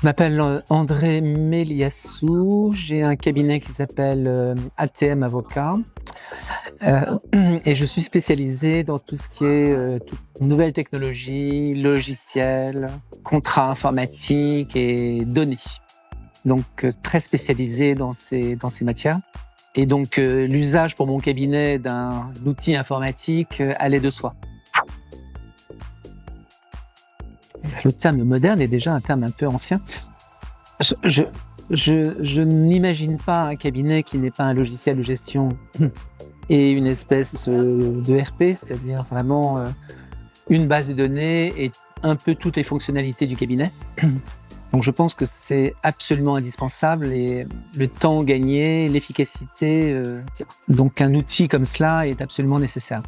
Je m'appelle André Méliassou, j'ai un cabinet qui s'appelle ATM Avocat et je suis spécialisé dans tout ce qui est nouvelles technologies, logiciels, contrats informatiques et données. Donc très spécialisé dans ces matières. Et donc l'usage pour mon cabinet d'un outil informatique allait de soi. Le terme moderne est déjà un terme un peu ancien. Je n'imagine pas un cabinet qui n'est pas un logiciel de gestion et une espèce de RP, c'est-à-dire vraiment une base de données et un peu toutes les fonctionnalités du cabinet. Donc je pense que c'est absolument indispensable et le temps gagné, l'efficacité, donc un outil comme cela est absolument nécessaire.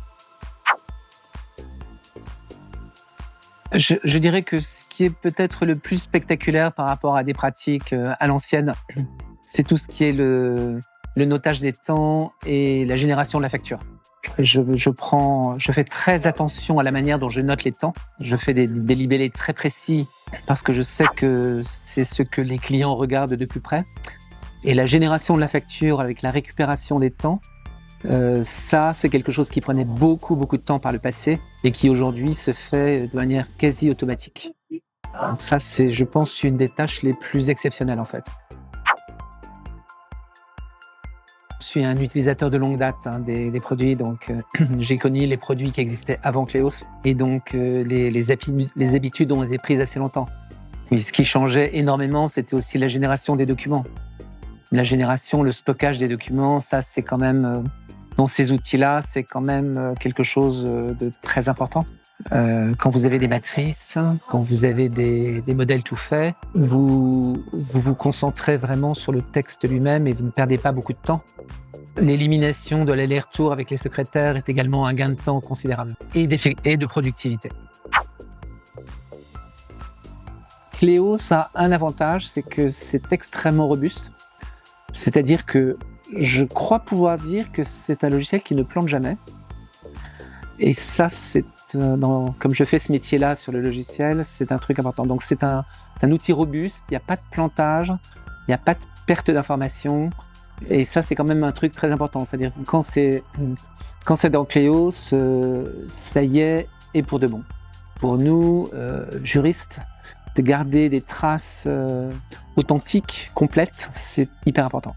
Je dirais que ce qui est peut-être le plus spectaculaire par rapport à des pratiques à l'ancienne, c'est tout ce qui est le notage des temps et la génération de la facture. Je fais très attention à la manière dont je note les temps. Je fais des libellés très précis parce que je sais que c'est ce que les clients regardent de plus près. Et la génération de la facture avec la récupération des temps, ça, c'est quelque chose qui prenait beaucoup de temps par le passé et qui aujourd'hui se fait de manière quasi automatique. Donc ça, c'est, je pense, une des tâches les plus exceptionnelles en fait. Je suis un utilisateur de longue date des produits, donc j'ai connu les produits qui existaient avant Cléos et donc les habitudes ont été prises assez longtemps. Et ce qui changeait énormément, c'était aussi la génération des documents. La génération, le stockage des documents, ça c'est quand même, dans ces outils-là, c'est quand même quelque chose de très important. Quand vous avez des matrices, quand vous avez des modèles tout faits, vous vous concentrez vraiment sur le texte lui-même et vous ne perdez pas beaucoup de temps. L'élimination de l'aller-retour avec les secrétaires est également un gain de temps considérable et de productivité. Cléos a un avantage, c'est que c'est extrêmement robuste. C'est-à-dire que je crois pouvoir dire que c'est un logiciel qui ne plante jamais. Et ça, comme je fais ce métier-là sur le logiciel, c'est un truc important. Donc c'est un outil robuste, il n'y a pas de plantage, il n'y a pas de perte d'informations. Et ça, c'est quand même un truc très important. C'est-à-dire que quand c'est dans Cléos, ça y est, et pour de bon. Pour nous, juristes, de garder des traces authentiques, complètes, c'est hyper important.